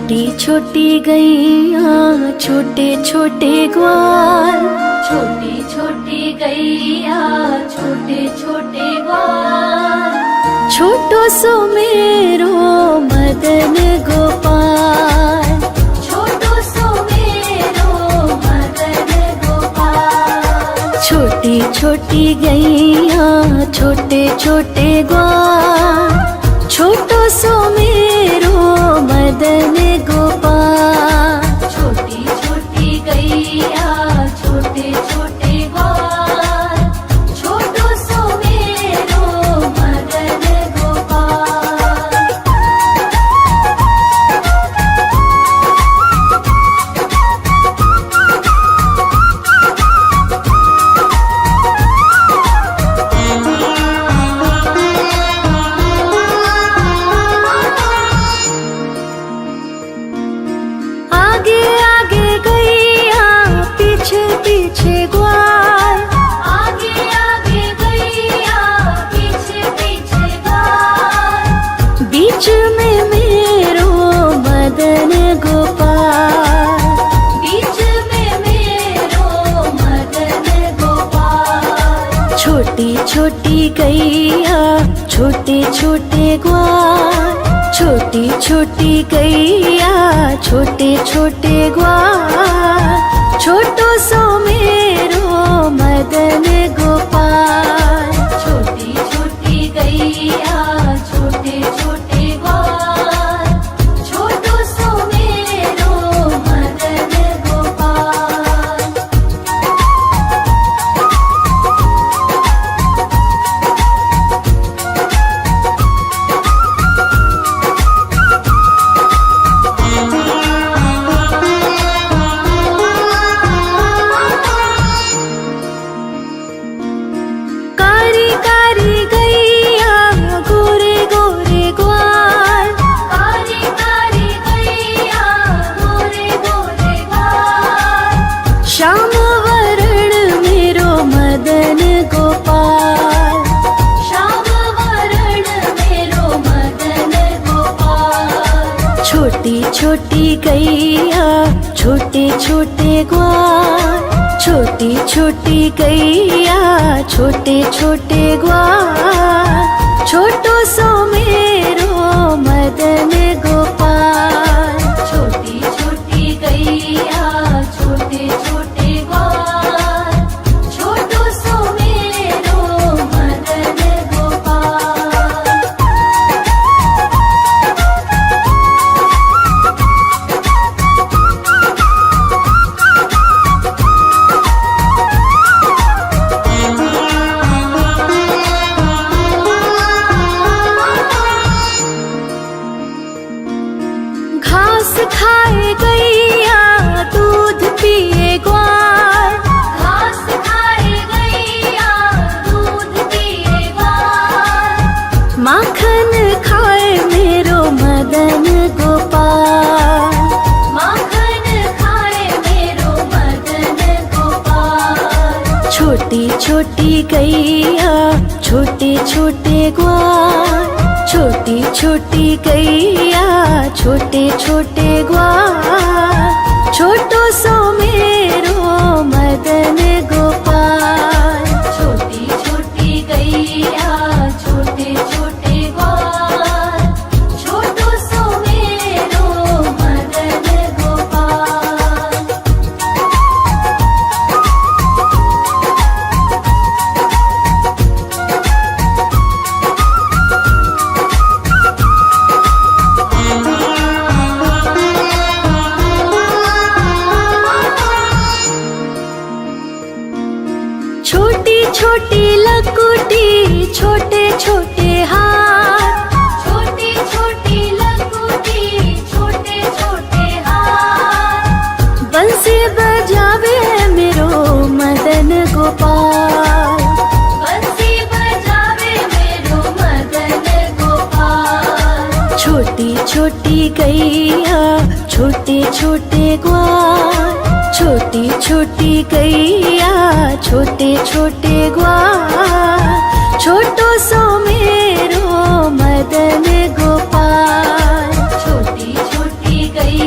छोटी छोटी गैया छोटे छोटे ग्वाल, छोटी छोटी गैया छोटे छोटे ग्वाल, छोटो सो मेरो मदन गोपाल, छोटो सो मेरो मदन गोपाल। छोटी छोटी गैया छोटे छोटे ग्वाल, छोटो सो मेरो मदन गोपाल। छोटी छोटी गैया छोटे छोटे ग्वाल, छोटो सो मेरो मदन गोपाल। आगे आगे गैया पीछे पीछे ग्वाल, आगे आगे गैया पीछे पीछे ग्वाल, बीच में मेरो मदन गोपाल। बीच में मेरो मदन गोपाल। छोटी छोटी गैया छोटे छोटे ग्वाल, छोटी छोटी गैया छोटे छोटे ग्वाल, छोटो सो मेरो मदन गोपाल। छोटी छोटी गैया छोटे छोटे ग्वाल, छोटो सो मेरो मदन गोपाल। कारी कारी गैया गोरे गोरे ग्वाल, कारी कारी गैया गोरे गोरे ग्वाल, श्याम वरण मेरो मदन गोपाल। श्याम वरण मेरो मदन गोपाल। छोटी छोटी गैया छोटे छोटे ग्वाल, छोटी छोटी गैया छोटे छोटे ग्वाल, छोटो सो मेरो मदन गोपाल। छोटी छोटी गैया छोटे छोटे ग्वाल, छोटो सो मेरो मदन गोपाल। घास खाए गैया दूध पिए ग्वाल, घास खाए गैया दूध पिए ग्वाल, माखन खाए मेरो मदन गोपाल। माखन खाए मेरो मदन गोपाल। छोटी छोटी गैया छोटे छोटे ग्वाल, छोटी छोटी गैया छोटे छोटे ग्वाल, छोटो सो मेरो मदन गोपाल। छोटी छोटी गैया छोटे छोटे ग्वाल, छोटो सो मेरो मदन गोपाल। छोटी छोटी लकुटी छोटे छोटे हाथ, छोटी छोटी लकुटी छोटे छोटे हाथ, बंसी बजावे मेरो मदन गोपाल। बंसी बजावे मेरो मदन गोपाल। छोटी छोटी गैया छोटे छोटे ग्वाल, छोटी छोटी गैया छोटे छोटे ग्वाल, छोटो सो मेरो मदन गोपाल। छोटी छोटी गैया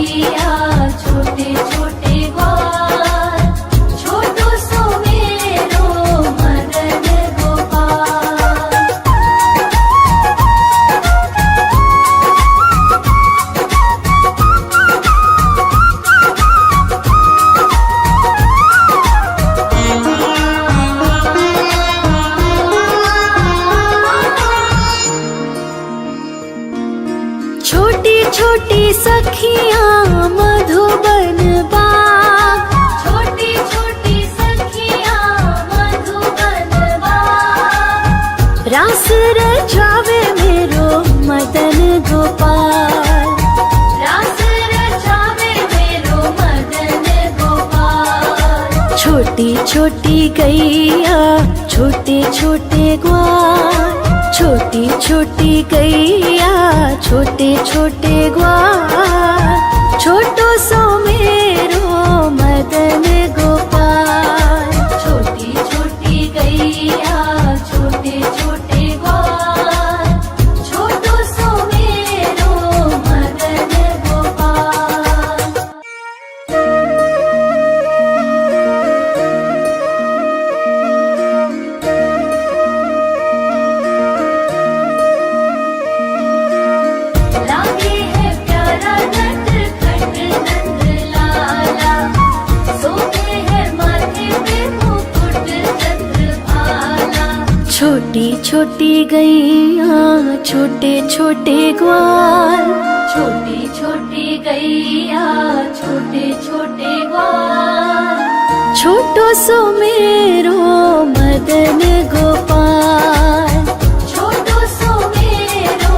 सखियाँ मधुबन बाग, छोटी छोटी सखियाँ मधुबन बाग, रास रचावे मेरो मदन गोपाल। रास रचावे मेरो मदन गोपाल। छोटी छोटी गैया छोटे छोटे ग्वाल, छोटी छोटी गैया छोटे छोटे ग्वाल, छोटो सो मेरो मदन गोपाल। छोटी छोटी गैया छोटे छोटे ग्वाल, छोटो सो मेरो मदन गोपाल। लागे है प्यारा नटखट नंद लाला, सोते है माथे पे मुकुट चंद्रभाला। छोटी छोटी गैया छोटे छोटे ग्वाल, छोटी छोटी गैया छोटे छोटे ग्वाल, छोटो सो मेरो मदन गोपाल। छोटो सो मेरो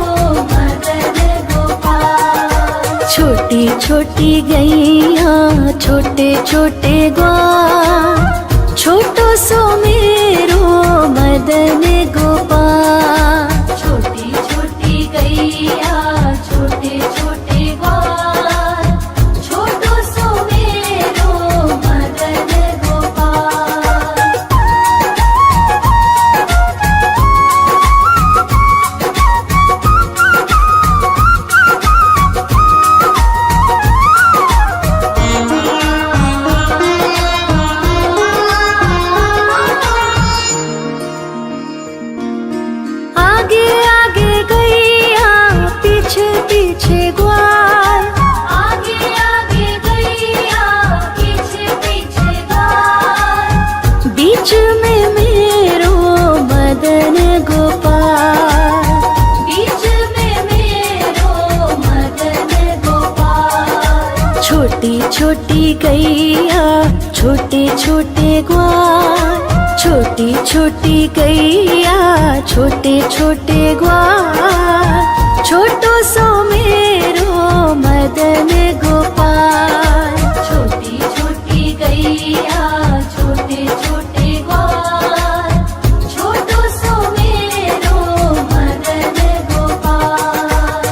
मदन गोपाल। छोटी छोटी गैया छोटे छोटे ग्वाल, छोटो सो मेरो मदन गोपाल। छोटी छोटी गैया छोटे छोटे ग्वाल, छोटो सो मेरो मदन गोपाल। आगे आगे गैया पीछे पीछे ग्वाल, आगे आगे गैया पीछे पीछे ग्वाल, बीच में मेरो मदन गोपाल। बीच में मेरो मदन गोपाल। छोटी छोटी गैया छोटे छोटे ग्वाल, छोटी छोटी गैया छोटे छोटे ग्वाल, छोटो सो मेरो मदन गोपाल। छोटी छोटी गैया छोटे छोटे ग्वाल, छोटो सो मेरो मदन गोपाल।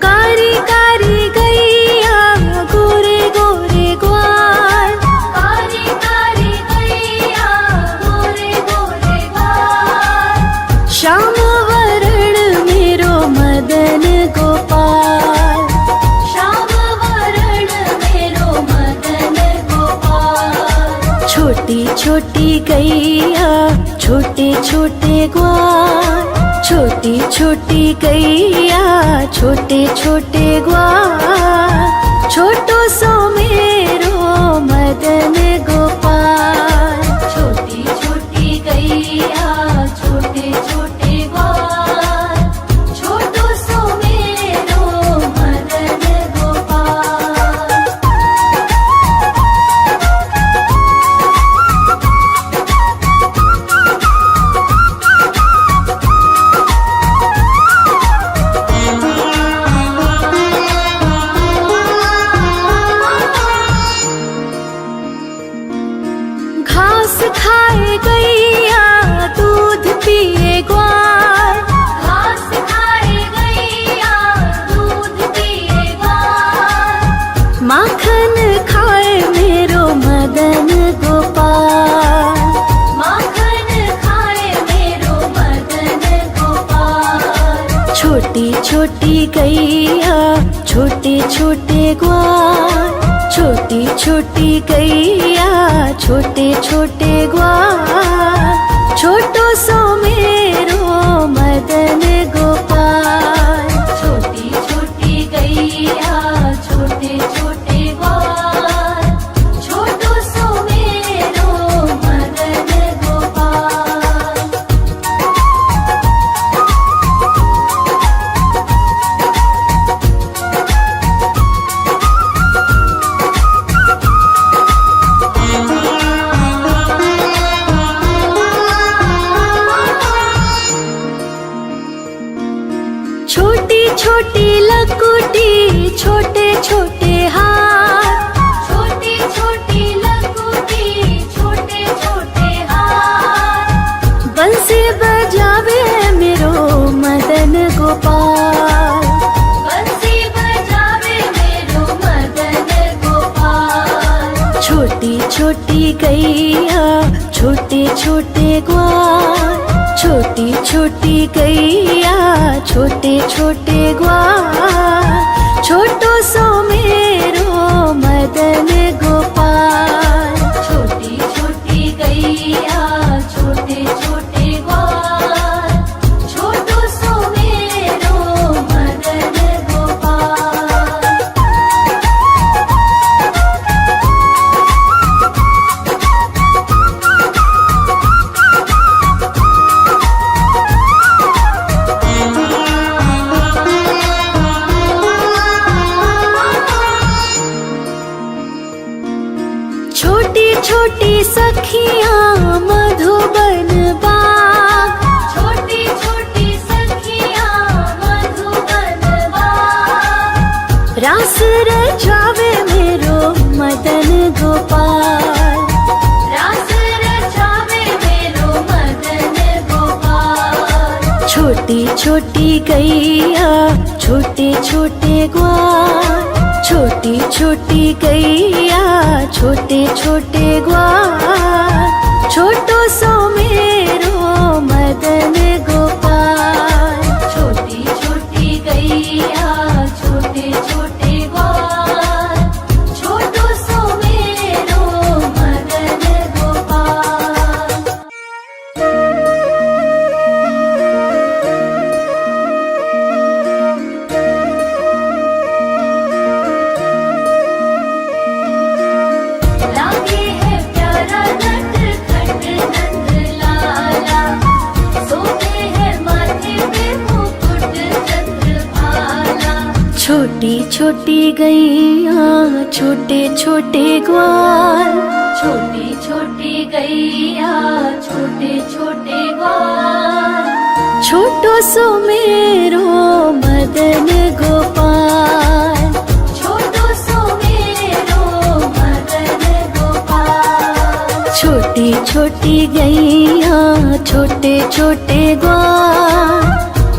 कारी कारी गैया गोरे गोरे ग्वाल, कारी कारी गैया गोरे गोरे ग्वाल, श्याम वरण मेरो मदन गोपाल। श्याम वरण मेरो मदन गोपाल। छोटी छोटी गैया छोटे छोटे ग्वाल, छोटी छोटी गैया छोटे छोटे ग्वाल, छोटो सो मेरो मदन गोपाल। छोटी छोटी गैया छोटे छोटे ग्वाल, छोटो सो मेरो मदन गोपाल। घास खाए गैया दूध पिए ग्वाल, घास खाए गैया दूध पिए ग्वाल, माखन खाए मेरो मदन गोपाल। माखन खाए मेरो मदन गोपाल। छोटी छोटी गैया छोटे छोटे ग्वाल, छोटी छोटी गैया छोटे छोटे ग्वाल, छोटो सो मेरो मदन गोपाल। छोटी लकुटी छोटे छोटे हाथ, छोटी छोटी लकुटी छोटे छोटे हाथ, बंसी बजावे मेरो मदन गोपाल। बंसी बजावे मेरो मदन गोपाल। छोटी छोटी गैया छोटे छोटे ग्वाल, छोटी छोटी गैया छोटे छोटे ग्वाल, छोटो सो मेरो मदन गोपाल। छोटी छोटी गैया छोटे छोटे ग्वाल, छोटो सो मेरो मदन गोपाल। छोटी छोटी सखियाँ मधुबन बाग, छोटी छोटी सखियाँ मधुबन बाग, रास रचावे मेरो मदन गोपाल। रास रचावे मेरो मदन गोपाल। छोटी छोटी गैया छोटे छोटे ग्वाल, छोटी छोटी गैया छोटे छोटे ग्वाल, छोटो सो मेरो मदन गोपाल। छोटी छोटी गैया छोटे छोटे ग्वाल, छोटो सो मेरो मदन गोपाल। लागे है प्यारा नटखट नंद लाला, सोते हैं माथे पे मुकुट चंद्रभाला। छोटी छोटी गैया छोटे छोटे ग्वाल, छोटी छोटी गैया छोटे छोटे ग्वाल, छोटो सो मेरो मदन गोपाल। छोटो सो मेरो मदन गोपाल। छोटी छोटी गैया छोटे छोटे ग्वाल,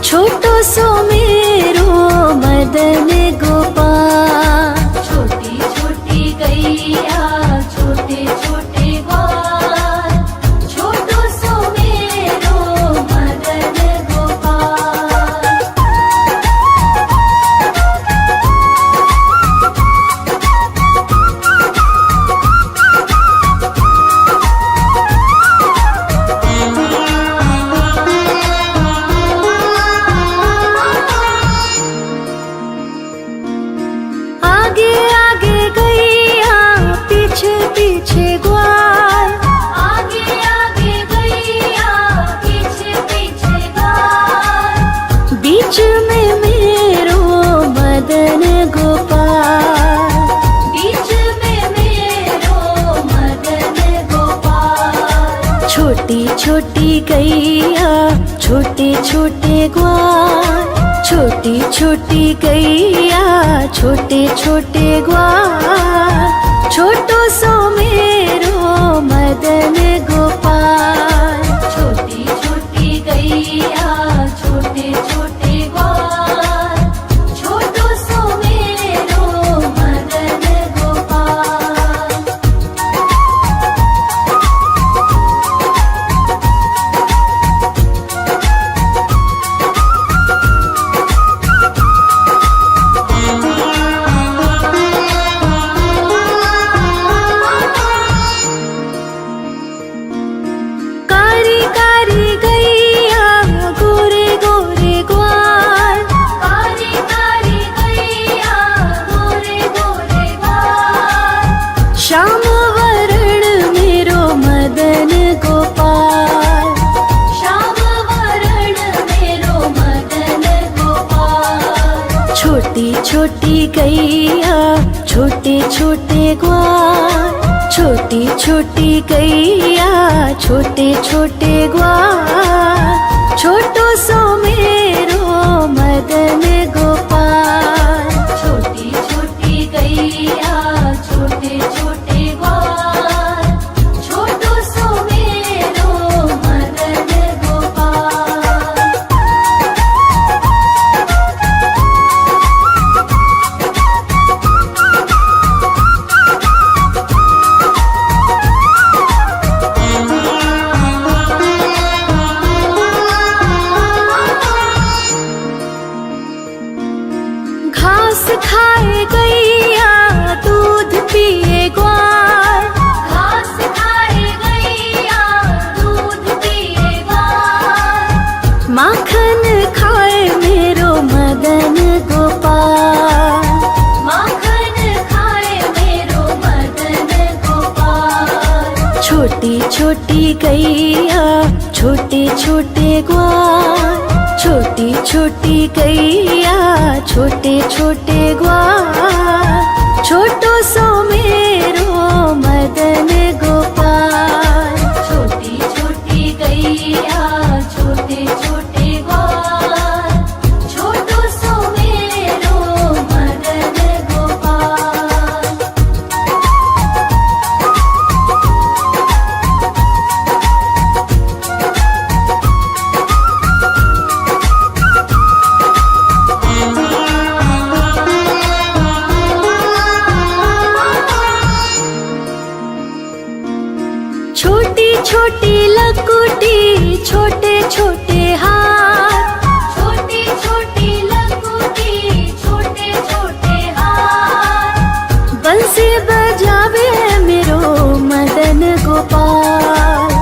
छोटो सो मेरो मदन गोपाल। छोटी छोटी गैया छोटे छोटे ग्वाल, छोटो सो मेरो मदन गोपाल। आगे आगे गैया पीछे पीछे ग्वाल, आगे आगे गैया पीछे पीछे ग्वाल, बीच में मेरो मदन गोपाल। बीच में मेरो मदन गोपाल। छोटी छोटी गैया छोटे छोटे ग्वाल, छोटी छोटी गैया छोटे छोटे ग्वाल, छोटो सो मेरो मदन गोपाल। छोटी छोटी गैया छोटे छोटे ग्वाल, छोटो सो मेरो मदन गोपाल। कारी कारी गैया गोरे गोरे ग्वाल, कारी कारी गैया गोरे गोरे ग्वाल, श्याम वरण मेरो मदन गोपाल। श्याम वरण मेरो मदन गोपाल। छोटी छोटी गैया छोटे छोटे ग्वाल, छोटी छोटी गैया छोटे छोटे ग्वाल, छोटो सो मेरो मदन गोपाल। छोटी छोटी गैया छोटे छोटे ग्वाल, छोटी छोटी गैया छोटे छोटे ग्वाल, छोटो सो मेरो मदन गोपाल। छोटी छोटी गैया छोटे छोटे ग्वाल, छोटो सो मेरो मदन गोपाल। छोटी छोटी लकुटी छोटे छोटे हाथ, छोटी छोटी लकुटी छोटे छोटे हाथ, बंसी बजावे मेरो मदन गोपाल।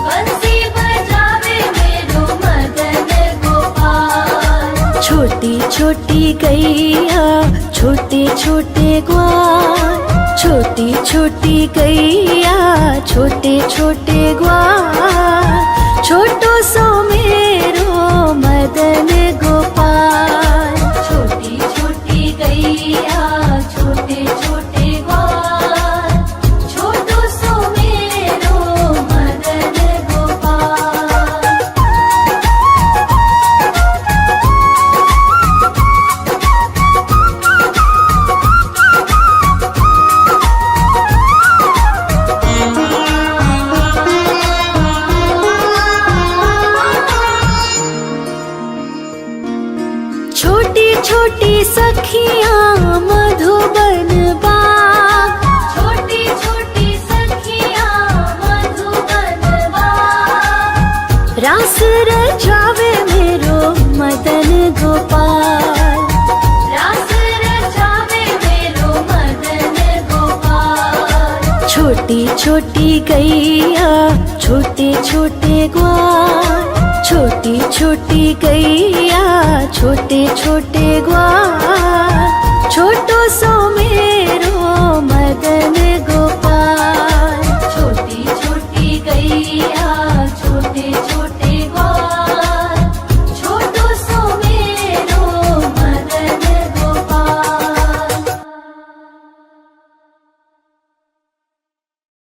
बंसी बजावे मेरो मदन गोपाल। छोटी छोटी गैया छोटे छोटे ग्वाल, छोटी छोटी गैया छोटे छोटे ग्वाल, छोटो सो मेरो मदन गोपाल। छोटी छोटी गैया छोटे छोटे ग्वाल, छोटो सो मेरो मदन गोपाल। छोटी छोटी सखियाँ मधुबन बाग, छोटी छोटी सखियाँ मधुबन बाग, रास रचावे मेरो मदन गोपाल। रास रचावे मेरो मदन गोपाल। छोटी छोटी गैया छोटे छोटे ग्वाल, छोटी छोटी गैया छोटे छोटे ग्वाल, छोटो सो मेरो मदन